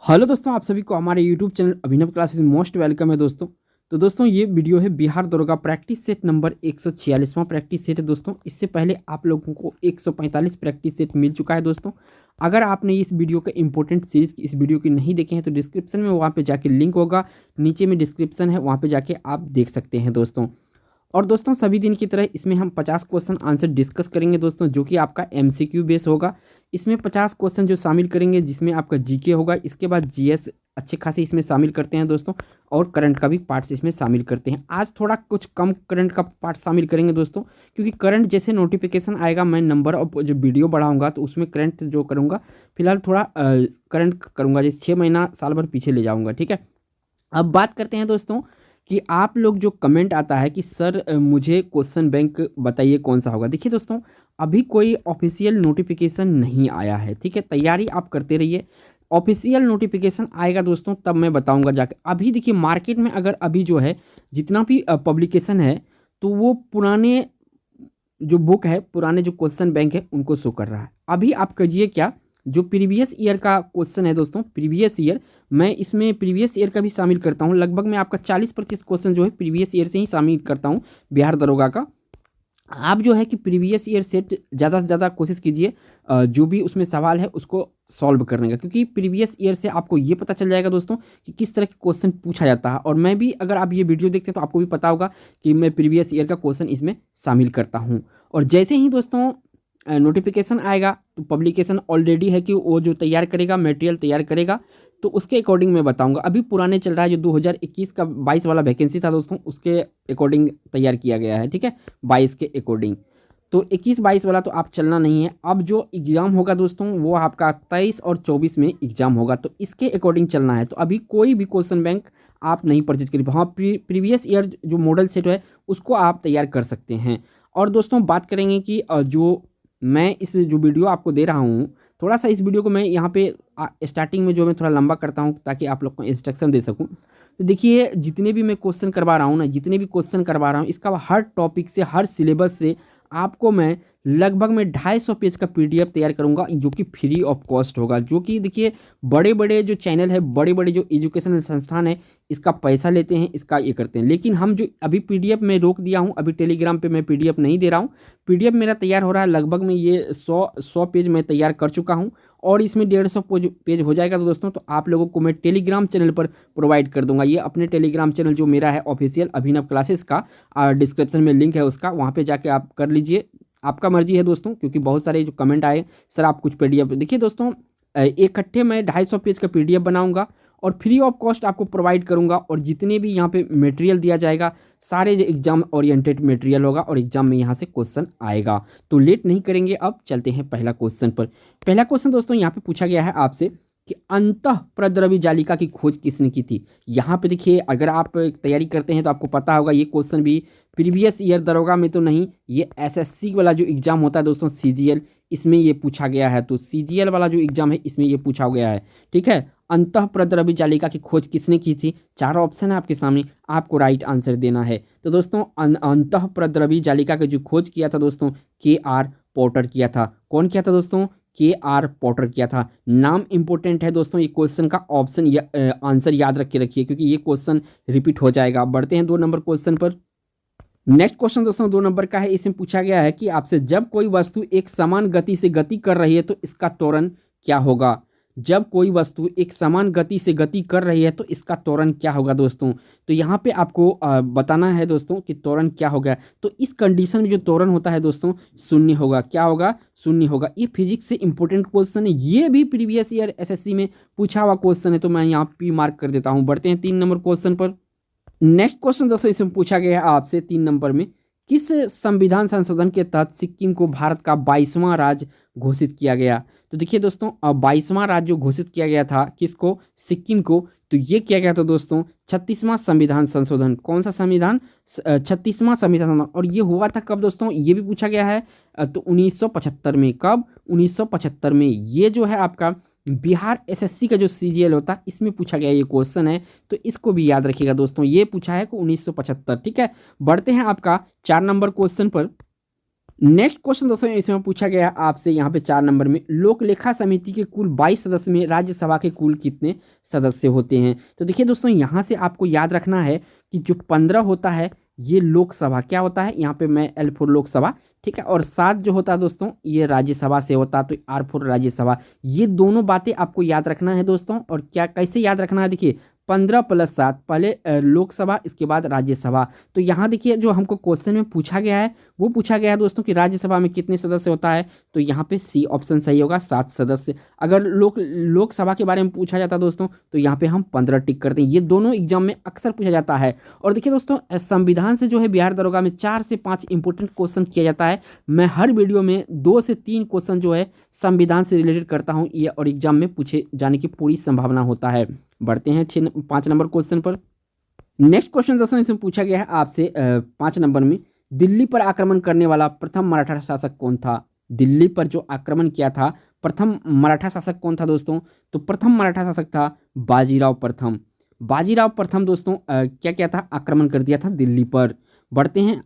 Hello दोस्तों, आप सभी को हमारे यूट्यूब चैनल अभिनव क्लासेस में मोस्ट वेलकम है दोस्तों। तो दोस्तों ये वीडियो है बिहार दरोगा प्रैक्टिस सेट नंबर 146वां प्रैक्टिस सेट है दोस्तों। इससे पहले आप लोगों को 145 प्रैक्टिस सेट मिल चुका है दोस्तों। अगर आपने इस वीडियो के इंपॉर्टेंट सीरीज इस वीडियो की नहीं देखे हैं तो डिस्क्रिप्शन में वहाँ पे जाके लिंक होगा, नीचे में डिस्क्रिप्शन है, वहाँ पे जाके आप देख सकते हैं दोस्तों। और दोस्तों सभी दिन की तरह इसमें हम 50 क्वेश्चन आंसर डिस्कस करेंगे दोस्तों, जो कि आपका एमसीक्यू बेस होगा। इसमें 50 क्वेश्चन जो शामिल करेंगे, जिसमें आपका जीके होगा, इसके बाद जीएस अच्छे खासे इसमें शामिल करते हैं दोस्तों, और करंट का भी पार्ट्स इसमें शामिल करते हैं। आज थोड़ा कुछ कम करंट का पार्ट शामिल करेंगे दोस्तों, क्योंकि करंट जैसे नोटिफिकेशन आएगा मैं नंबर ऑफ जो वीडियो बढ़ाऊंगा तो उसमें करंट जो करूँगा, फिलहाल थोड़ा करंट करूँगा, जैसे 6 महीना साल भर पीछे ले जाऊँगा। ठीक है, अब बात करते हैं दोस्तों कि आप लोग जो कमेंट आता है कि सर मुझे क्वेश्चन बैंक बताइए कौन सा होगा। देखिए दोस्तों, अभी कोई ऑफिशियल नोटिफिकेशन नहीं आया है। ठीक है, तैयारी आप करते रहिए, ऑफिशियल नोटिफिकेशन आएगा दोस्तों तब मैं बताऊंगा जाकर। अभी देखिए मार्केट में अगर अभी जो है जितना भी पब्लिकेशन है, तो वो पुराने जो बुक है, पुराने जो क्वेश्चन बैंक है उनको शो कर रहा है। अभी आप करिए क्या, जो प्रीवियस ईयर का क्वेश्चन है दोस्तों, प्रीवियस ईयर, मैं इसमें प्रीवियस ईयर का भी शामिल करता हूँ। लगभग मैं आपका 40% क्वेश्चन जो है प्रीवियस ईयर से ही शामिल करता हूँ बिहार दरोगा का। आप जो है कि प्रीवियस ईयर सेट ज़्यादा से ज़्यादा कोशिश कीजिए, जो भी उसमें सवाल है उसको सॉल्व करने का, क्योंकि प्रीवियस ईयर से आपको ये पता चल जाएगा दोस्तों कि किस तरह के क्वेश्चन पूछा जाता है। और मैं भी, अगर आप ये वीडियो देखते हैं तो आपको भी पता होगा कि मैं प्रीवियस ईयर का क्वेश्चन इसमें शामिल करता हूँ। और जैसे ही दोस्तों नोटिफिकेशन आएगा तो पब्लिकेशन ऑलरेडी है कि वो जो तैयार करेगा, मटेरियल तैयार करेगा, तो उसके अकॉर्डिंग मैं बताऊंगा। अभी पुराने चल रहा है जो 2021 का 22 वाला वैकेंसी था दोस्तों, उसके अकॉर्डिंग तैयार किया गया है। ठीक है, 22 के अकॉर्डिंग, तो 21-22 वाला तो आप चलना नहीं है। अब जो एग्ज़ाम होगा दोस्तों वो आपका 23 और 24 में एग्ज़ाम होगा, तो इसके अकॉर्डिंग चलना है। तो अभी कोई भी क्वेश्चन बैंक आप नहीं परचेज करिए। हाँ, प्रीवियस ईयर जो मॉडल सेट है उसको आप तैयार कर सकते हैं। और दोस्तों बात करेंगे कि जो मैं इस जो वीडियो आपको दे रहा हूँ, थोड़ा सा इस वीडियो को मैं यहाँ पे स्टार्टिंग में जो मैं थोड़ा लंबा करता हूँ ताकि आप लोग को इंस्ट्रक्शन दे सकूँ। तो देखिए जितने भी मैं क्वेश्चन करवा रहा हूँ ना, जितने भी क्वेश्चन करवा रहा हूँ, इसका हर टॉपिक से, हर सिलेबस से आपको मैं लगभग मैं 250 पेज का पीडीएफ तैयार करूंगा, जो कि फ्री ऑफ कॉस्ट होगा। जो कि देखिए बड़े बड़े जो चैनल है, बड़े बड़े जो एजुकेशनल संस्थान है, इसका पैसा लेते हैं, इसका ये करते हैं। लेकिन हम जो अभी पीडीएफ में रोक दिया हूँ, अभी टेलीग्राम पे मैं पीडीएफ नहीं दे रहा हूँ। पीडीएफ मेरा तैयार हो रहा है, लगभग में ये 100 पेज मैं तैयार कर चुका हूँ, और इसमें 150 पेज हो जाएगा। तो दोस्तों तो आप लोगों को मैं टेलीग्राम चैनल पर प्रोवाइड कर दूंगा। ये अपने टेलीग्राम चैनल जो मेरा है ऑफिशियल अभिनव क्लासेस का, डिस्क्रिप्शन में लिंक है उसका, वहाँ पे जाके आप कर लीजिए। आपका मर्जी है दोस्तों, क्योंकि बहुत सारे जो कमेंट आए सर आप कुछ पीडीएफ देखिए दोस्तों, इकट्ठे मैं 250 पेज का पीडीएफ बनाऊंगा और फ्री ऑफ कॉस्ट आपको प्रोवाइड करूंगा। और जितने भी यहाँ पे मटेरियल दिया जाएगा, सारे जो एग्जाम ओरिएंटेड मटेरियल होगा, और एग्जाम में यहाँ से क्वेश्चन आएगा। तो लेट नहीं करेंगे, अब चलते हैं पहला क्वेश्चन पर। पहला क्वेश्चन दोस्तों यहाँ पे पूछा गया है आपसे कि अंतःप्रद्रवी जालिका की खोज किसने की थी। यहाँ पे देखिए, अगर आप तैयारी करते हैं तो आपको पता होगा ये क्वेश्चन भी प्रीवियस ईयर दरोगा में तो नहीं, ये एसएससी वाला जो एग्जाम होता है दोस्तों, सीजीएल, इसमें ये पूछा गया है। तो सीजीएल वाला जो एग्जाम है इसमें ये पूछा गया है। ठीक है, अंतःप्रद्रवी जालिका की खोज किसने की थी। 4 ऑप्शन है आपके सामने, आपको राइट आंसर देना है। तो दोस्तों अंतःप्रद्रवी जालिका की जो खोज किया था दोस्तों, के.आर. पोर्टर किया था। कौन किया था दोस्तों, के.आर. पोर्टर किया था। नाम इंपॉर्टेंट है दोस्तों, ये क्वेश्चन का ऑप्शन आंसर याद रख के रखिए, क्योंकि ये क्वेश्चन रिपीट हो जाएगा। बढ़ते हैं 2 नंबर क्वेश्चन पर। नेक्स्ट क्वेश्चन दोस्तों 2 नंबर का है। इसमें पूछा गया है कि आपसे, जब कोई वस्तु एक समान गति से गति कर रही है तो इसका त्वरण क्या होगा। जब कोई वस्तु एक समान गति से गति कर रही है तो इसका त्वरण क्या होगा दोस्तों। तो यहाँ पे आपको बताना है दोस्तों कि त्वरण क्या होगा। तो इस कंडीशन में जो त्वरण होता है दोस्तों, शून्य होगा। क्या होगा, शून्य होगा। ये फिजिक्स से इंपॉर्टेंट क्वेश्चन है, ये भी प्रीवियस ईयर एसएससी में पूछा हुआ क्वेश्चन है, तो मैं यहाँ पे मार्क कर देता हूँ। बढ़ते हैं 3 नंबर क्वेश्चन पर। नेक्स्ट क्वेश्चन दोस्तों इसमें पूछा गया है आपसे 3 नंबर में, किस संविधान संशोधन के तहत सिक्किम को भारत का 22वां राज्य घोषित किया गया। तो देखिए दोस्तों 22वां राज्य जो घोषित किया गया था, किसको, सिक्किम को, तो ये किया गया था दोस्तों 36वां संविधान संशोधन। कौन सा संविधान, 36वां संविधान संशोधन। और ये हुआ था कब दोस्तों, ये भी पूछा गया है, तो 1975 में। कब, 1975 में। ये जो है आपका बिहार एसएससी का जो सीजीएल होता है, इसमें पूछा गया ये क्वेश्चन है, तो इसको भी याद रखिएगा दोस्तों। ये पूछा है कि 1975। ठीक है, बढ़ते हैं आपका 4 नंबर क्वेश्चन पर। नेक्स्ट क्वेश्चन दोस्तों इसमें पूछा गया है आपसे यहाँ पे 4 नंबर में, लोक लेखा समिति के कुल 22 सदस्य में राज्यसभा के कुल कितने सदस्य होते हैं। तो देखिए दोस्तों यहाँ से आपको याद रखना है कि जो 15 होता है ये लोकसभा क्या होता है, यहाँ पे मैं L फोर लोकसभा, ठीक है, और 7 जो होता है दोस्तों ये राज्यसभा से होता है, तो R फोर राज्यसभा। ये दोनों बातें आपको याद रखना है दोस्तों। और क्या कैसे याद रखना है, देखिए 15 + 7, पहले लोकसभा इसके बाद राज्यसभा। तो यहाँ देखिए जो हमको क्वेश्चन में पूछा गया है वो पूछा गया है दोस्तों कि राज्यसभा में कितने सदस्य होता है, तो यहाँ पे सी ऑप्शन सही होगा, 7 सदस्य। अगर लोकसभा के बारे में पूछा जाता है दोस्तों तो यहाँ पे हम 15 टिक करते हैं। ये दोनों एग्जाम में अक्सर पूछा जाता है। और देखिए दोस्तों संविधान से जो है बिहार दरोगा में 4 से 5 इंपॉर्टेंट क्वेश्चन किया जाता है। मैं हर वीडियो में 2 से 3 क्वेश्चन जो है संविधान से रिलेटेड करता हूँ, ये और एग्जाम में पूछे जाने की पूरी संभावना होता है। बढ़ते हैं 5 नंबर क्वेश्चन पर। नेक्स्ट क्वेश्चन दोस्तों इसमें पूछा गया है आपसे 5 नंबर में, दिल्ली पर आक्रमण करने वाला प्रथम मराठा शासक कौन था। दिल्ली पर जो आक्रमण किया था प्रथम मराठा शासक कौन था दोस्तों, तो प्रथम मराठा शासक था बाजीराव प्रथम। बाजीराव प्रथम दोस्तों क्या क्या था, आक्रमण कर दिया था दिल्ली पर। बढ़ते हैं,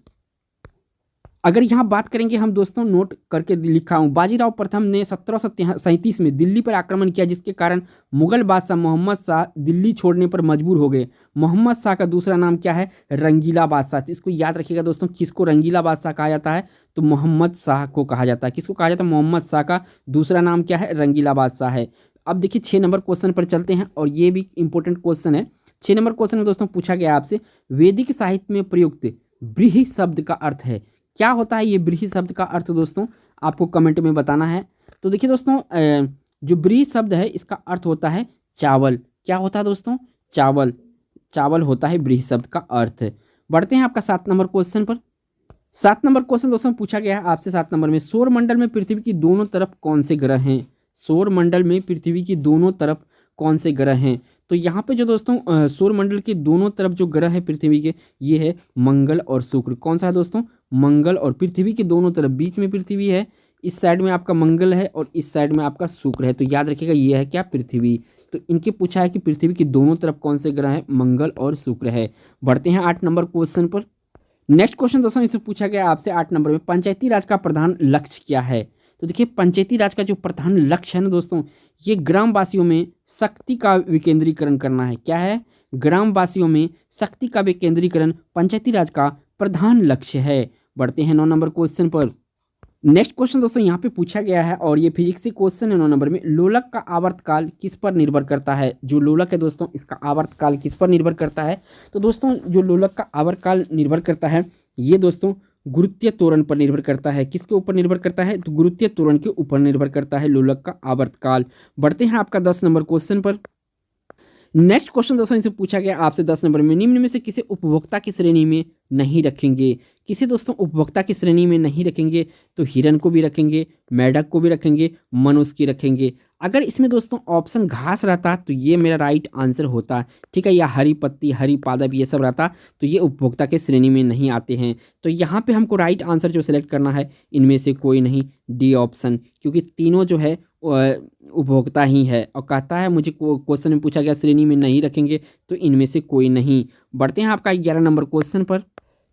अगर यहाँ बात करेंगे हम दोस्तों, नोट करके लिखा हूँ, बाजीराव प्रथम ने 1737 में दिल्ली पर आक्रमण किया, जिसके कारण मुगल बादशाह मोहम्मद शाह दिल्ली छोड़ने पर मजबूर हो गए। मोहम्मद शाह का दूसरा नाम क्या है, रंगीला बादशाह। तो इसको याद रखिएगा दोस्तों, किसको रंगीला बादशाह कहा जाता है, तो मोहम्मद शाह को कहा जाता है। किसको कहा जाता है, मोहम्मद शाह का दूसरा नाम क्या है, रंगीला बादशाह है। अब देखिए 6 नंबर क्वेश्चन पर चलते हैं, और ये भी इंपॉर्टेंट क्वेश्चन है। 6 नंबर क्वेश्चन में दोस्तों पूछा गया आपसे, वैदिक साहित्य में प्रयुक्त ब्रीहि शब्द का अर्थ है। क्या होता है ये ब्रीहि शब्द का अर्थ दोस्तों, आपको कमेंट में बताना है। तो देखिए दोस्तों जो ब्रीहि शब्द है इसका अर्थ होता है चावल। क्या होता है दोस्तों, चावल। चावल होता है ब्रीहि शब्द का अर्थ। बढ़ते हैं आपका 7 नंबर क्वेश्चन पर। 7 नंबर क्वेश्चन दोस्तों पूछा गया है आपसे 7 नंबर में, सौर मंडल में पृथ्वी की दोनों तरफ कौन से ग्रह हैं। सौर मंडल में पृथ्वी की दोनों तरफ कौन से ग्रह हैं। तो यहाँ पे जो दोस्तों सौर मंडल के दोनों तरफ जो ग्रह है पृथ्वी के, ये है मंगल और शुक्र। कौन सा है दोस्तों, मंगल। और पृथ्वी के दोनों तरफ, बीच में पृथ्वी है, इस साइड में आपका मंगल है और इस साइड में आपका शुक्र है। तो याद रखिएगा ये है क्या, पृथ्वी। तो इनके पूछा है कि पृथ्वी की दोनों तरफ कौन से ग्रह हैं, मंगल और शुक्र है। बढ़ते हैं 8 नंबर क्वेश्चन पर। नेक्स्ट क्वेश्चन दोस्तों इससे पूछा गया आपसे 8 नंबर में, पंचायती राज का प्रधान लक्ष्य क्या है। तो देखिए पंचायती राज का जो प्रधान लक्ष्य है ना दोस्तों, ये ग्रामवासियों में शक्ति का विकेंद्रीकरण करना है। क्या है, ग्रामवासियों में शक्ति का विकेंद्रीकरण पंचायती राज का प्रधान लक्ष्य है। बढ़ते हैं 9 नंबर क्वेश्चन पर। नेक्स्ट क्वेश्चन दोस्तों यहाँ पे पूछा गया है, और ये फिजिक्स से क्वेश्चन है 9 नंबर में, लोलक का आवर्तकाल किस पर निर्भर करता है। जो लोलक है दोस्तों इसका आवर्तकाल किस पर निर्भर करता है। तो दोस्तों जो लोलक का आवर्तकाल निर्भर करता है ये दोस्तों गुरुत्वीय त्वरण पर निर्भर करता है। किसके ऊपर निर्भर करता है, तो गुरुत्वीय त्वरण के ऊपर निर्भर करता है लोलक का आवर्तकाल। बढ़ते हैं आपका 10 नंबर क्वेश्चन पर। नेक्स्ट क्वेश्चन दोस्तों इसे पूछा गया आपसे 10 नंबर में, निम्न में से किसे उपभोक्ता की श्रेणी में नहीं रखेंगे। किसे दोस्तों उपभोक्ता की श्रेणी में नहीं रखेंगे, तो हिरन को भी रखेंगे, मेढक को भी रखेंगे, मनुष्य की रखेंगे। अगर इसमें दोस्तों ऑप्शन घास रहता तो ये मेरा राइट आंसर होता, ठीक है, या हरी पत्ती, हरी पादप ये सब रहता तो ये उपभोक्ता के श्रेणी में नहीं आते हैं। तो यहाँ पे हमको राइट आंसर जो सिलेक्ट करना है इनमें से कोई नहीं, डी ऑप्शन, क्योंकि तीनों जो है उपभोक्ता ही है। और कहता है मुझे क्वेश्चन में पूछा गया श्रेणी में नहीं रखेंगे, तो इनमें से कोई नहीं। बढ़ते हैं आपका 11 नंबर क्वेश्चन पर।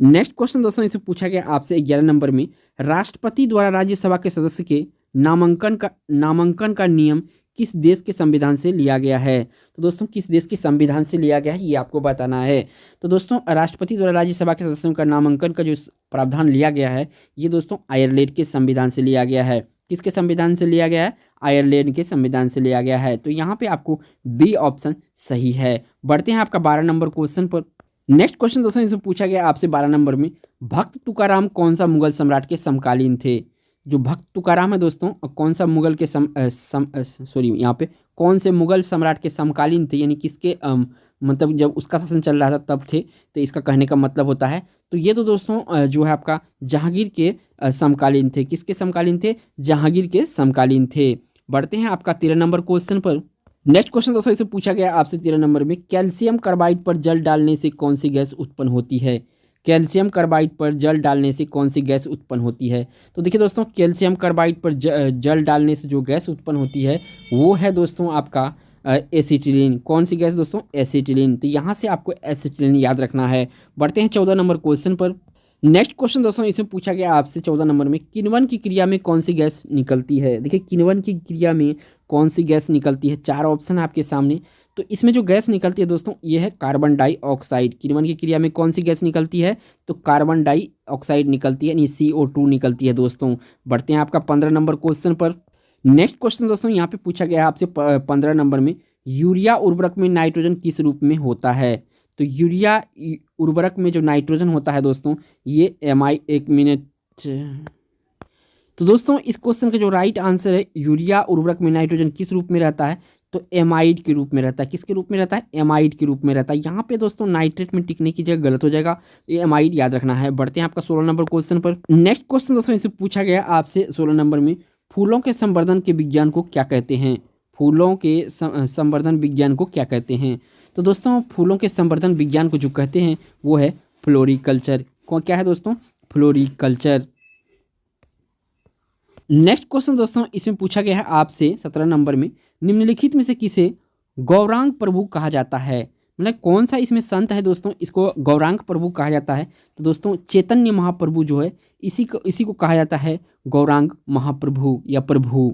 नेक्स्ट क्वेश्चन दोस्तों इसे पूछा गया आपसे 11 नंबर में, राष्ट्रपति द्वारा राज्यसभा के सदस्य के नामांकन का नियम किस देश के संविधान से लिया गया है। तो दोस्तों किस देश के संविधान से लिया गया है ये आपको बताना है। तो दोस्तों राष्ट्रपति द्वारा राज्यसभा के सदस्यों का नामांकन का जो प्रावधान लिया गया है ये दोस्तों आयरलैंड के संविधान से लिया गया है। किसके संविधान से लिया गया है, आयरलैंड के संविधान से लिया गया है। तो यहाँ पे आपको बी ऑप्शन सही है। बढ़ते हैं आपका 12 नंबर क्वेश्चन पर। नेक्स्ट क्वेश्चन दोस्तों इसमें पूछा गया आपसे 12 नंबर में, भक्त तुकाराम कौन सा मुगल सम्राट के समकालीन थे। जो भक्त तुकाराम है दोस्तों कौन सा मुगल के यहाँ पे कौन से मुगल सम्राट के समकालीन थे, यानी किसके मतलब जब उसका शासन चल रहा था तब थे। तो इसका कहने का मतलब होता है, तो ये तो दोस्तों जो है आपका जहांगीर के समकालीन थे। किसके समकालीन थे, जहांगीर के समकालीन थे। बढ़ते हैं आपका 13 नंबर क्वेश्चन पर। नेक्स्ट क्वेश्चन दोस्तों इसे पूछा गया आपसे 13 नंबर में, कैल्शियम कार्बाइड पर जल डालने से कौन सी गैस उत्पन्न होती है। कैल्शियम कार्बाइड पर जल डालने से कौन सी गैस उत्पन्न होती है। तो देखिए दोस्तों कैल्शियम कार्बाइड पर जल डालने से जो गैस उत्पन्न होती है वो है दोस्तों आपका एसिटिलीन। कौन सी गैस दोस्तों, एसिटिलीन। तो यहाँ से आपको एसिटिलीन याद रखना है। बढ़ते हैं 14 नंबर क्वेश्चन पर। नेक्स्ट क्वेश्चन दोस्तों इसमें पूछा गया आपसे 14 नंबर में, किण्वन की क्रिया में कौन सी गैस निकलती है। देखिए किण्वन की क्रिया में कौन सी गैस निकलती है, चार ऑप्शन है आपके सामने। तो इसमें जो गैस निकलती है दोस्तों ये है कार्बन डाइऑक्साइड। किण्वन की क्रिया में कौन सी गैस निकलती है, तो कार्बन डाइऑक्साइड निकलती है, यानी CO2 निकलती है दोस्तों। बढ़ते हैं आपका 15 नंबर क्वेश्चन पर। नेक्स्ट क्वेश्चन दोस्तों यहाँ पे पूछा गया है आपसे 15 नंबर में, यूरिया उर्वरक में नाइट्रोजन किस रूप में होता है। तो यूरिया उर्वरक में जो नाइट्रोजन होता है दोस्तों ये एक मिनट। तो दोस्तों इस क्वेश्चन का जो राइट आंसर है, यूरिया उर्वरक में नाइट्रोजन किस रूप में रहता है, तो एमाइड के रूप में रहता है। किसके रूप में रहता है, एमाइड के रूप में रहता है। यहाँ पे दोस्तों नाइट्रेट में टिकने की जगह गलत हो जाएगा, ये एमाइड याद रखना है। बढ़ते हैं आपका 16 नंबर क्वेश्चन पर। नेक्स्ट क्वेश्चन दोस्तों इसे पूछा गया आपसे 16 नंबर में, फूलों के संवर्धन के विज्ञान को क्या कहते हैं। फूलों के संवर्धन विज्ञान को क्या कहते हैं। तो दोस्तों फूलों के संवर्धन विज्ञान को जो कहते हैं वो है फ्लोरिकल्चर। क्या है दोस्तों, फ्लोरिकल्चर। नेक्स्ट क्वेश्चन दोस्तों इसमें पूछा गया है आपसे 17 नंबर में, निम्नलिखित में से किसे गौरांग प्रभु कहा जाता है। मतलब कौन सा इसमें संत है दोस्तों इसको गौरांग प्रभु कहा जाता है। तो दोस्तों चैतन्य महाप्रभु जो है इसी को कहा जाता है गौरांग महाप्रभु या प्रभु।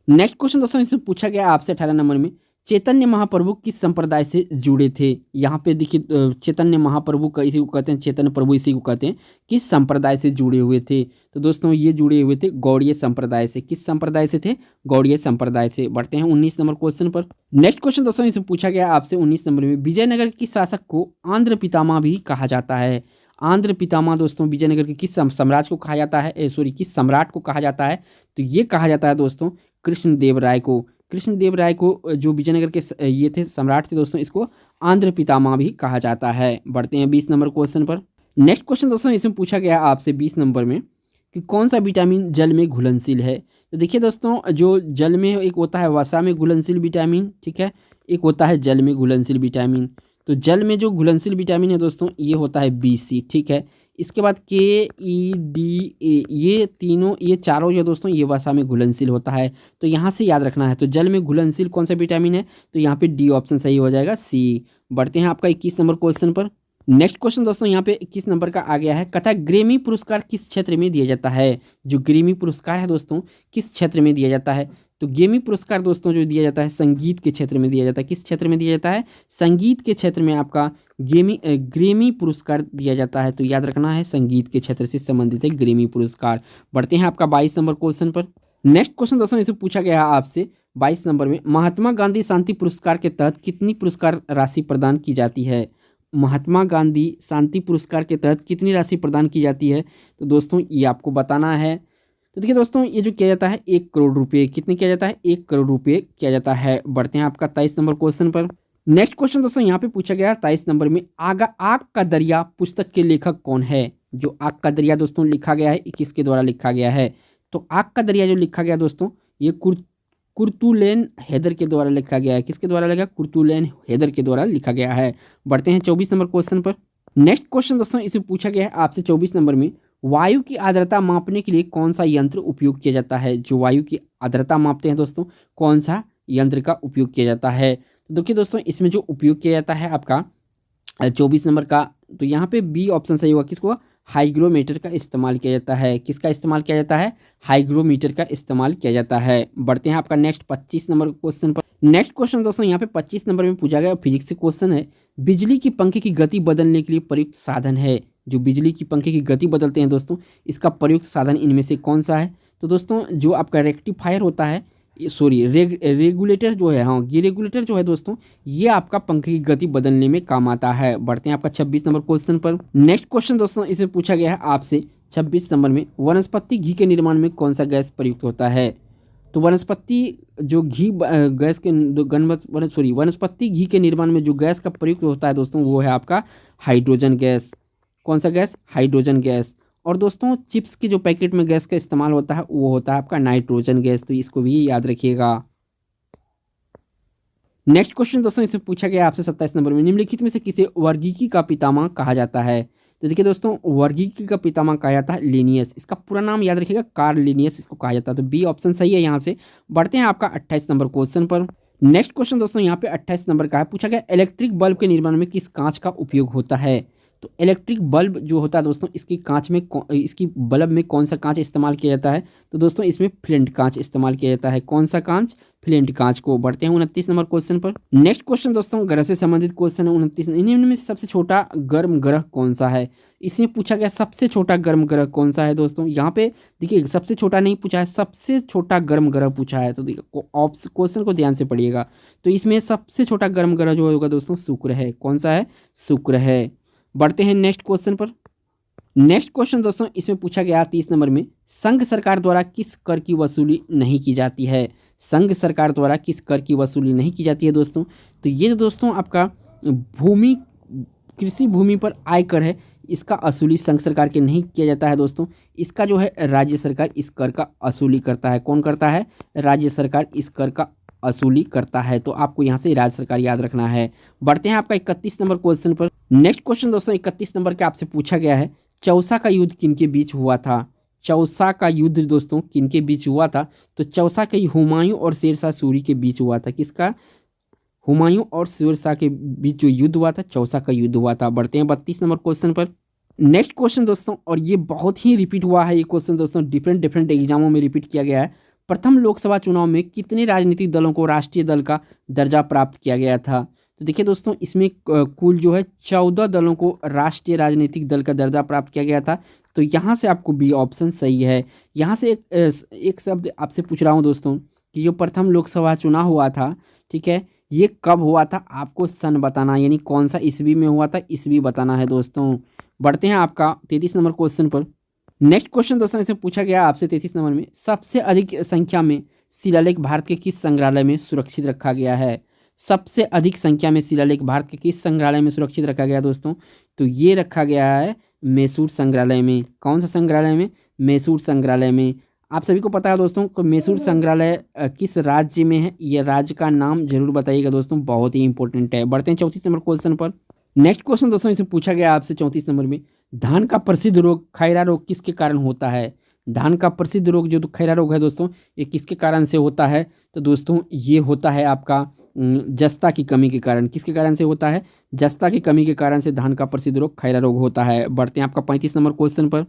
नेक्स्ट क्वेश्चन दोस्तों इसमें पूछा गया आपसे 18 नंबर में, चैतन्य महाप्रभु किस संप्रदाय से जुड़े थे। यहाँ पे देखिए चैतन्य महाप्रभु का इसी को कहते हैं, चैतन्य प्रभु इसी को कहते हैं, किस संप्रदाय से जुड़े हुए थे। तो दोस्तों ये जुड़े हुए थे गौड़ीय संप्रदाय से। किस संप्रदाय से थे, गौड़ीय संप्रदाय से। बढ़ते हैं 19 नंबर क्वेश्चन पर। नेक्स्ट क्वेश्चन दोस्तों इसमें पूछा गया आपसे 19 नंबर में, विजयनगर के शासक को आंध्र पितामह भी कहा जाता है। आंध्र पितामह दोस्तों विजयनगर के किस साम्राज्य को कहा जाता है, किस सम्राट को कहा जाता है। तो ये कहा जाता है दोस्तों कृष्णदेवराय को। कृष्णदेवराय को जो विजयनगर के ये थे सम्राट थे दोस्तों, इसको आंध्र पितामह भी कहा जाता है। बढ़ते हैं 20 नंबर क्वेश्चन पर। नेक्स्ट क्वेश्चन दोस्तों इसमें पूछा गया आपसे 20 नंबर में कि कौन सा विटामिन जल में घुलनशील है। तो देखिए दोस्तों जो जल में एक होता है वसा में घुलनशील विटामिन, ठीक है, एक होता है जल में घुलनशील विटामिन। तो जल में जो घुलनशील विटामिन है दोस्तों ये होता है BC, ठीक है। इसके बाद KE, DA, ये तीनों ये चारों जो दोस्तों ये वसा में घुलनशील होता है। तो यहाँ से याद रखना है। तो जल में घुलनशील कौन सा विटामिन है, तो यहाँ पे D ऑप्शन सही हो जाएगा, C। बढ़ते हैं आपका 21 नंबर क्वेश्चन पर। नेक्स्ट क्वेश्चन दोस्तों यहाँ पे 21 नंबर का आ गया है, कथा ग्रेमी पुरस्कार किस क्षेत्र में दिया जाता है। जो ग्रेमी पुरस्कार है दोस्तों किस क्षेत्र में दिया जाता है। तो ग्रेमी पुरस्कार दोस्तों जो दिया जाता है संगीत के क्षेत्र में दिया जाता है। किस क्षेत्र में दिया जाता है, संगीत के क्षेत्र में आपका ग्रेमी पुरस्कार दिया जाता है। तो याद रखना है संगीत के क्षेत्र से संबंधित है ग्रेमी पुरस्कार। बढ़ते हैं आपका 22 नंबर क्वेश्चन पर। नेक्स्ट क्वेश्चन दोस्तों इसे पूछा गया है आपसे 22 नंबर में, महात्मा गांधी शांति पुरस्कार के तहत कितनी पुरस्कार राशि प्रदान की जाती है। महात्मा गांधी शांति पुरस्कार के तहत कितनी राशि प्रदान की जाती है। तो दोस्तों ये आपको बताना है। तो देखिए दोस्तों ये जो किया जाता है 1 करोड़ रुपये। कितने किया जाता है, 1 करोड़ रुपये किया जाता है। बढ़ते हैं आपका 23 नंबर क्वेश्चन पर। नेक्स्ट क्वेश्चन दोस्तों यहाँ पे पूछा गया 23 नंबर में, आग का दरिया पुस्तक के लेखक कौन है। जो आग का दरिया दोस्तों लिखा गया है किसके द्वारा लिखा गया है। तो आग का दरिया जो लिखा गया दोस्तों ये कुर्तुलैन हैदर के द्वारा लिखा गया है। किसके द्वारा लिखा, कुर्तुलैन हैदर के द्वारा लिखा गया है। बढ़ते हैं 24 नंबर क्वेश्चन पर। नेक्स्ट क्वेश्चन दोस्तों इसे पूछा गया है आपसे 24 नंबर में, वायु की आर्द्रता मापने के लिए कौन सा यंत्र उपयोग किया जाता है। जो वायु की आर्द्रता मापते हैं दोस्तों कौन सा यंत्र का उपयोग किया जाता है। तो देखिए दोस्तों इसमें जो उपयोग किया जाता है आपका 24 नंबर का, तो यहाँ पे B ऑप्शन सही होगा। किसको, हाइग्रोमीटर का इस्तेमाल किया जाता है। किसका इस्तेमाल किया जाता है, हाइग्रोमीटर का इस्तेमाल किया जाता है। बढ़ते हैं आपका नेक्स्ट 25 नंबर क्वेश्चन पर। नेक्स्ट क्वेश्चन दोस्तों यहाँ पे 25 नंबर में पूछा गया फिजिक्स से क्वेश्चन है, बिजली की पंखे की गति बदलने के लिए प्रयुक्त साधन है। जो बिजली की पंखे की गति बदलते हैं दोस्तों इसका प्रयुक्त साधन इनमें से कौन सा है। तो दोस्तों जो आपका रेक्टिफायर होता है, रेगुलेटर जो है, हाँ ये रेगुलेटर जो है दोस्तों ये आपका पंखे की गति बदलने में काम आता है। बढ़ते हैं आपका 26 नंबर क्वेश्चन पर। नेक्स्ट क्वेश्चन दोस्तों इसे पूछा गया है आपसे 26 नंबर में, वनस्पति घी के निर्माण में कौन सा गैस प्रयुक्त होता है। तो वनस्पति जो घी गैस के वनस्पति घी के निर्माण में जो गैस का प्रयुक्त होता है दोस्तों वो है आपका हाइड्रोजन गैस। कौन सा गैस, हाइड्रोजन गैस। और दोस्तों चिप्स के जो पैकेट में गैस का इस्तेमाल होता है वो होता है आपका नाइट्रोजन गैस। तो इसको भी याद रखिएगा। नेक्स्ट क्वेश्चन दोस्तों इसे पूछा गया आपसे 27 नंबर में, निम्नलिखित में से किसे वर्गीकी का पितामह कहा जाता है। तो देखिए दोस्तों वर्गीकी का पितामह कहा जाता है लिनियस। इसका पूरा नाम याद रखिएगा, कार्ल लिनियस इसको कहा जाता है। तो B ऑप्शन सही है यहाँ से। बढ़ते हैं आपका 28 नंबर क्वेश्चन पर। नेक्स्ट क्वेश्चन दोस्तों यहाँ पे 28 नंबर का है, पूछा गया इलेक्ट्रिक बल्ब के निर्माण में किस कांच का उपयोग होता है। तो इलेक्ट्रिक बल्ब जो होता है दोस्तों, इसकी बल्ब में कौन सा कांच इस्तेमाल किया जाता है? तो दोस्तों इसमें फ्लिंट कांच इस्तेमाल किया जाता है। कौन सा कांच? फ्लिंट कांच को। बढ़ते हैं 29 नंबर क्वेश्चन पर। नेक्स्ट क्वेश्चन दोस्तों ग्रह से संबंधित क्वेश्चन है 29। इन्हीं में से सबसे छोटा गर्म ग्रह कौन सा है? इसमें पूछा गया सबसे छोटा गर्म ग्रह कौन सा है दोस्तों। यहाँ पे देखिए सबसे छोटा नहीं पूछा है, सबसे छोटा गर्म ग्रह पूछा है। तो देखिए क्वेश्चन को ध्यान से पढ़िएगा। तो इसमें सबसे छोटा गर्म ग्रह जो होगा दोस्तों शुक्र है। कौन सा है? शुक्र है। बढ़ते हैं नेक्स्ट क्वेश्चन पर। नेक्स्ट क्वेश्चन दोस्तों इसमें पूछा गया 30 नंबर में, संघ सरकार द्वारा किस कर की वसूली नहीं की जाती है? संघ सरकार द्वारा किस कर की वसूली नहीं की जाती है दोस्तों? तो ये दोस्तों आपका भूमि कृषि भूमि पर आय कर है, इसका असूली संघ सरकार के नहीं किया जाता है दोस्तों। इसका जो है राज्य सरकार इस कर का असूली करता है। कौन करता है? राज्य सरकार इस कर का असूली करता है। तो आपको यहाँ से राज्य सरकार याद रखना है। बढ़ते हैं आपका 31 नंबर क्वेश्चन पर। नेक्स्ट क्वेश्चन दोस्तों 31 नंबर के आपसे पूछा गया है, चौसा का युद्ध किनके बीच हुआ था? चौसा का युद्ध दोस्तों किनके बीच हुआ था? तो चौसा का हुमायूं और शेरशाह सूरी के बीच हुआ था। किसका? हुमायूं और शेरशाह के बीच जो युद्ध हुआ था, चौसा का युद्ध हुआ था। बढ़ते हैं 32 नंबर क्वेश्चन पर। नेक्स्ट क्वेश्चन दोस्तों, और ये बहुत ही रिपीट हुआ है, ये क्वेश्चन दोस्तों डिफरेंट एग्जामों में रिपीट किया गया है। प्रथम लोकसभा चुनाव में कितने राजनीतिक दलों को राष्ट्रीय दल का दर्जा प्राप्त किया गया था? तो देखिए दोस्तों इसमें कुल जो है 14 दलों को राष्ट्रीय राजनीतिक दल का दर्जा प्राप्त किया गया था। तो यहाँ से आपको बी ऑप्शन सही है। यहाँ से एक शब्द आपसे पूछ रहा हूँ दोस्तों कि जो प्रथम लोकसभा चुनाव हुआ था, ठीक है, ये कब हुआ था? आपको सन बताना, यानी कौन सा ईस्वी में हुआ था, ईस्वी बताना है दोस्तों। बढ़ते हैं आपका 33 नंबर क्वेश्चन पर। नेक्स्ट क्वेश्चन दोस्तों इसमें पूछा गया आपसे 33 नंबर में, सबसे अधिक संख्या में शिलालेख भारत के किस संग्रहालय में सुरक्षित रखा गया है? सबसे अधिक संख्या में शिलालेख भारत के किस संग्रहालय में सुरक्षित रखा गया दोस्तों? तो ये रखा गया है मैसूर संग्रहालय में। कौन सा संग्रहालय में? मैसूर संग्रहालय में। आप सभी को पता है दोस्तों कि मैसूर संग्रहालय किस राज्य में है? ये राज्य का नाम जरूर बताइएगा दोस्तों, बहुत ही इंपॉर्टेंट है। बढ़ते हैं 34 नंबर क्वेश्चन पर। नेक्स्ट क्वेश्चन दोस्तों इसे पूछा गया आपसे 34 नंबर में, धान का प्रसिद्ध रोग खैरा रोग किसके कारण होता है? धान का प्रसिद्ध रोग जो खैरा रोग है दोस्तों, ये किसके कारण से होता है? तो दोस्तों ये होता है आपका जस्ता की कमी के कारण। किसके कारण से होता है? जस्ता की कमी के कारण से धान का प्रसिद्ध रोग खैरा रोग होता है। बढ़ते हैं आपका 35 नंबर क्वेश्चन पर।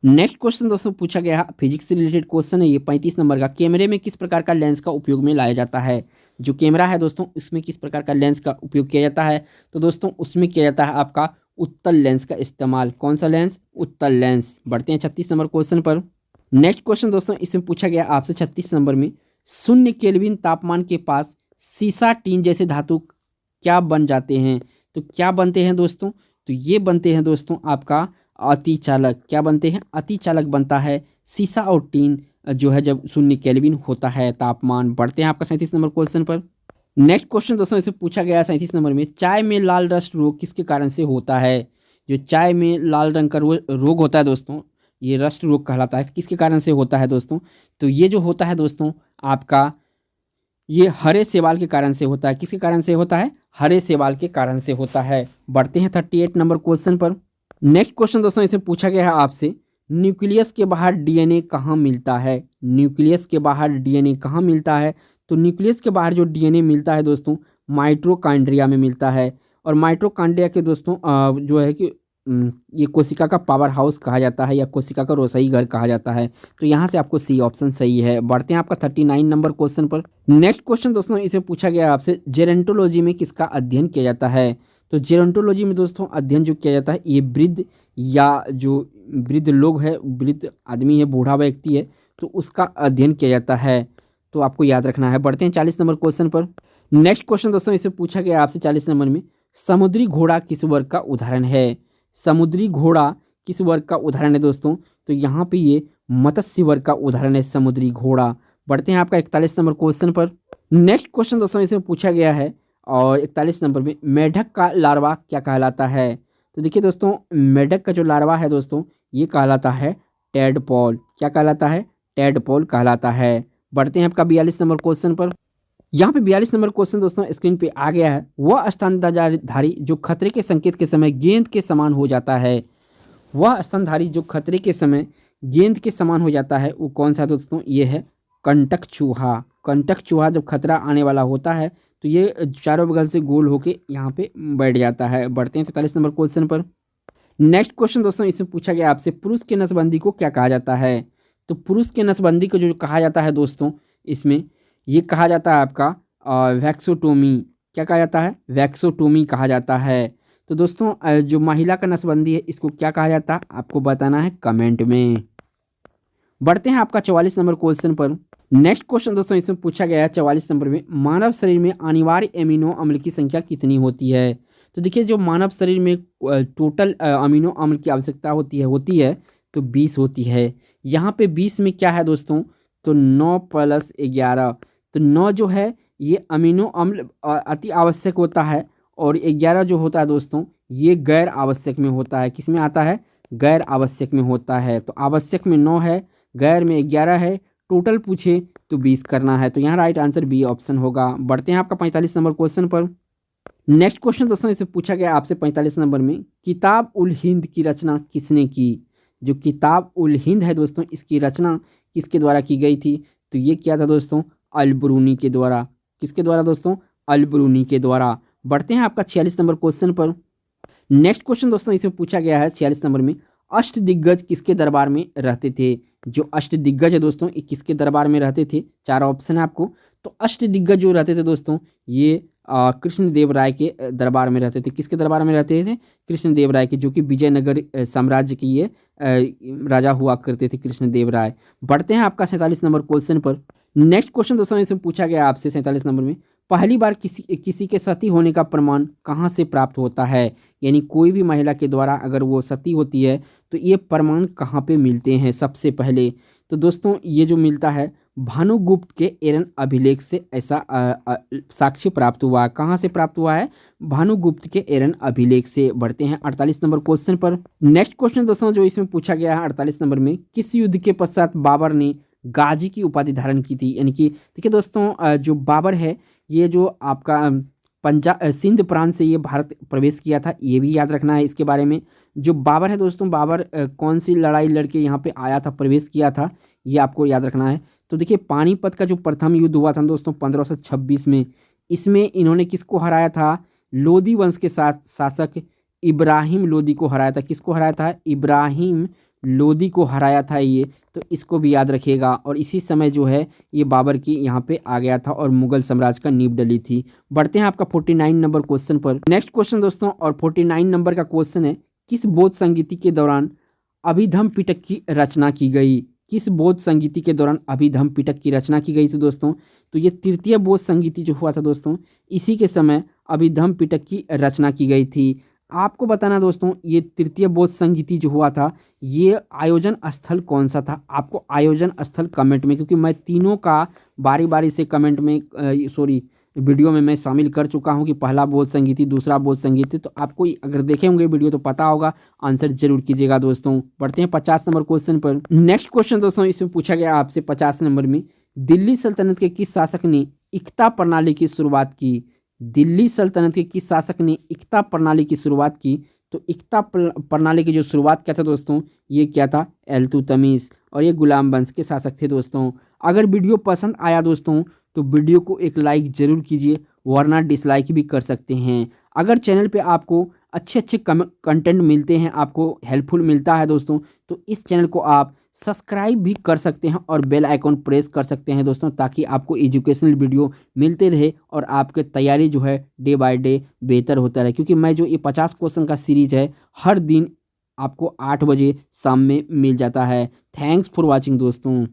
नेक्स्ट क्वेश्चन दोस्तों पूछा गया फिजिक्स से रिलेटेड क्वेश्चन है ये 35 नंबर का, कैमरे में किस प्रकार का लेंस का उपयोग में लाया जाता है? जो कैमरा है दोस्तों उसमें किस प्रकार का लेंस का उपयोग किया जाता है? तो दोस्तों उसमें किया जाता है आपका उत्तल लेंस का इस्तेमाल। कौन सा लेंस? उत्तल लेंस। बढ़ते हैं 36 नंबर क्वेश्चन पर। नेक्स्ट क्वेश्चन दोस्तों इसमें पूछा गया आपसे 36 नंबर में, 0 केल्विन तापमान के पास सीसा टीन जैसे धातु क्या बन जाते हैं? तो क्या बनते हैं दोस्तों? तो ये बनते हैं दोस्तों आपका अतिचालक। क्या बनते हैं? अतिचालक बनता है सीसा और टीन जो है जब 0 केल्विन होता है तापमान। बढ़ते हैं आपका 37 नंबर क्वेश्चन पर। नेक्स्ट क्वेश्चन दोस्तों इसे पूछा गया 37 नंबर में, चाय में लाल रस्ट रोग किसके कारण से होता है? जो चाय में लाल रंग का रोग होता है दोस्तों, ये रस्ट रोग कहलाता है। किसके कारण से होता है दोस्तों? तो ये जो होता है दोस्तों आपका ये हरे शैवाल के कारण से होता है। किसके कारण से होता है? हरे शैवाल के कारण से होता है। बढ़ते हैं 38 नंबर क्वेश्चन पर। नेक्स्ट क्वेश्चन दोस्तों इसे पूछा गया है आपसे, न्यूक्लियस के बाहर डीएनए कहाँ मिलता है? न्यूक्लियस के बाहर डीएनए कहाँ मिलता है? तो न्यूक्लियस के बाहर जो डीएनए मिलता है दोस्तों माइटोकॉन्ड्रिया में मिलता है। और माइटोकॉन्ड्रिया के दोस्तों जो है कि ये कोशिका का पावर हाउस कहा जाता है या कोशिका का रसोई घर कहा जाता है। तो यहाँ से आपको सी ऑप्शन सही है। बढ़ते हैं आपका 39 नंबर क्वेश्चन पर। नेक्स्ट क्वेश्चन दोस्तों इसे पूछा गया आपसे, जेरेंटोलॉजी में किसका अध्ययन किया जाता है? तो जेरोंटोलॉजी में दोस्तों अध्ययन जो किया जाता है ये वृद्ध या जो वृद्ध लोग है, वृद्ध आदमी है, बूढ़ा व्यक्ति है, तो उसका अध्ययन किया जाता है। तो आपको याद रखना है। बढ़ते हैं 40 नंबर क्वेश्चन पर। नेक्स्ट क्वेश्चन दोस्तों इसे पूछा गया आपसे 40 नंबर में, समुद्री घोड़ा किस वर्ग का उदाहरण है? समुद्री घोड़ा किस वर्ग का उदाहरण है दोस्तों? तो यहाँ पे ये मत्स्य वर्ग का उदाहरण है समुद्री घोड़ा। बढ़ते हैं आपका 41 नंबर क्वेश्चन पर। नेक्स्ट क्वेश्चन दोस्तों इसे पूछा गया है और 41 नंबर में, मेढक का लार्वा क्या कहलाता है? तो देखिए दोस्तों मेढक का जो लार्वा है दोस्तों ये कहलाता है टेडपोल। क्या कहलाता है? टेडपोल कहलाता है। बढ़ते हैं आपका 42 नंबर क्वेश्चन पर। यहाँ पे 42 नंबर क्वेश्चन दोस्तों स्क्रीन पे आ गया है, वह स्तनधारी जो खतरे के संकेत के समय गेंद के समान हो जाता है। वह स्तनधारी जो खतरे के समय गेंद के समान हो जाता है वो कौन सा दोस्तों? ये है कंटक चूहा। कंटक चूहा जब खतरा आने वाला होता है तो ये चारों बगल से गोल होके यहाँ पे बैठ जाता है। बढ़ते हैं 43 नंबर क्वेश्चन पर। नेक्स्ट क्वेश्चन दोस्तों इसमें पूछा गया आपसे, पुरुष के नसबंदी को क्या कहा जाता है। तो पुरुष के नसबंदी को जो कहा जाता है दोस्तों, इसमें ये कहा जाता है आपका वैक्सोटोमी। क्या कहा जाता है? वैक्सोटोमी कहा जाता है। तो दोस्तों जो महिला का नसबंदी है इसको क्या कहा जाता है, आपको बताना है कमेंट में। बढ़ते हैं आपका 44 नंबर क्वेश्चन पर। नेक्स्ट क्वेश्चन दोस्तों इसमें पूछा गया है 44 नंबर में, मानव शरीर में अनिवार्य एमिनो अम्ल की संख्या कितनी होती है। तो देखिए जो मानव शरीर में टोटल अमीनो अम्ल की आवश्यकता होती है तो 20 होती है। यहाँ पे 20 में क्या है दोस्तों, तो 9 + 11। तो 9 जो है ये अमीनो अम्ल अति आवश्यक होता है, और 11 जो होता है दोस्तों ये गैर आवश्यक में होता है। किस में आता है? गैर आवश्यक में होता है। तो आवश्यक में 9 है, गैर में 11 है, टोटल पूछे तो 20 करना है। तो यहाँ राइट आंसर बी ऑप्शन होगा। बढ़ते हैं आपका 45 नंबर क्वेश्चन पर। नेक्स्ट क्वेश्चन दोस्तों इसे पूछा गया आपसे 45 नंबर में, किताब उल हिंद की रचना किसने की। जो किताब उल हिंद है दोस्तों इसकी रचना किसके द्वारा की गई थी। तो ये क्या था दोस्तों, अल-बरूनी के द्वारा। किसके द्वारा दोस्तों? अल-बरूनी के द्वारा। बढ़ते हैं आपका 46 नंबर क्वेश्चन पर। नेक्स्ट क्वेश्चन दोस्तों इसमें पूछा गया है 46 नंबर में, अष्टदिग्गज किसके दरबार में रहते थे। जो अष्टदिग्गज है दोस्तों ये किसके दरबार में रहते थे। 4 ऑप्शन है आपको। तो अष्टदिग्गज जो रहते थे दोस्तों ये कृष्णदेव राय के दरबार में रहते थे। किसके दरबार में रहते थे? कृष्णदेव राय के, जो कि विजयनगर साम्राज्य की ये राजा हुआ करते थे कृष्णदेव राय। बढ़ते हैं आपका 47 नंबर क्वेश्चन पर। नेक्स्ट क्वेश्चन दोस्तों इसमें पूछा गया आपसे 47 नंबर में, पहली बार किसी के सती होने का प्रमाण कहाँ से प्राप्त होता है। यानी कोई भी महिला के द्वारा अगर वो सती होती है तो ये प्रमाण कहाँ पे मिलते हैं सबसे पहले। तो दोस्तों ये जो मिलता है भानुगुप्त के एरन अभिलेख से ऐसा साक्ष्य प्राप्त हुआ। कहाँ से प्राप्त हुआ है? भानुगुप्त के एरन अभिलेख से। बढ़ते हैं 48 नंबर क्वेश्चन पर। नेक्स्ट क्वेश्चन दोस्तों जो इसमें पूछा गया है 48 नंबर में, किस युद्ध के पश्चात बाबर ने गाजी की उपाधि धारण की थी। यानी कि देखिए दोस्तों जो बाबर है ये जो आपका पंजाब सिंध प्रांत से ये भारत प्रवेश किया था, ये भी याद रखना है इसके बारे में। जो बाबर है दोस्तों, बाबर कौन सी लड़ाई लड़के यहाँ पे आया था, प्रवेश किया था, ये आपको याद रखना है। तो देखिए पानीपत का जो प्रथम युद्ध हुआ था दोस्तों 1526 में, इसमें इन्होंने किसको हराया था? लोदी वंश के साथ शासक इब्राहिम लोदी को हराया था। किसको हराया था? इब्राहिम लोदी को हराया था ये। तो इसको भी याद रखिएगा। और इसी समय जो है ये बाबर की यहाँ पे आ गया था और मुगल साम्राज्य का नींव डली थी। बढ़ते हैं आपका 49 नंबर क्वेश्चन पर। नेक्स्ट क्वेश्चन दोस्तों और 49 नंबर का क्वेश्चन है, किस बौद्ध संगीति के दौरान अभिधम पिटक की रचना की गई। किस बौद्ध संगीति के दौरान अभिधम पिटक की रचना की गई थी दोस्तों। तो ये तृतीय बौद्ध संगीति जो हुआ था दोस्तों, इसी के समय अभिधम पिटक की रचना की गई थी। आपको बताना दोस्तों ये तृतीय बौद्ध संगीति जो हुआ था ये आयोजन स्थल कौन सा था। आपको आयोजन स्थल कमेंट में, क्योंकि मैं तीनों का बारी बारी से कमेंट में वीडियो में मैं शामिल कर चुका हूं कि पहला बौद्ध संगीति, दूसरा बौद्ध संगीति। तो आपको अगर देखे होंगे वीडियो तो पता होगा, आंसर जरूर कीजिएगा दोस्तों। बढ़ते हैं 50 नंबर क्वेश्चन पर। नेक्स्ट क्वेश्चन दोस्तों इसमें पूछा गया आपसे 50 नंबर में, दिल्ली सल्तनत के किस शासक ने इक्ता प्रणाली की शुरुआत की। दिल्ली सल्तनत के किस शासक ने इक्ता प्रणाली की शुरुआत की। तो इक्ता प्रणाली की जो शुरुआत किया था दोस्तों ये क्या था? इल्तुतमिश। और ये गुलाम वंश के शासक थे दोस्तों। अगर वीडियो पसंद आया दोस्तों तो वीडियो को एक लाइक जरूर कीजिए, वरना डिसलाइक भी कर सकते हैं। अगर चैनल पे आपको अच्छे कंटेंट मिलते हैं, आपको हेल्पफुल मिलता है दोस्तों, तो इस चैनल को आप सब्सक्राइब भी कर सकते हैं और बेल आइकॉन प्रेस कर सकते हैं दोस्तों, ताकि आपको एजुकेशनल वीडियो मिलते रहे और आपकी तैयारी जो है डे बाय डे बेहतर होता रहे। क्योंकि मैं जो ये 50 क्वेश्चन का सीरीज है हर दिन आपको 8 बजे शाम में मिल जाता है। थैंक्स फॉर वॉचिंग दोस्तों।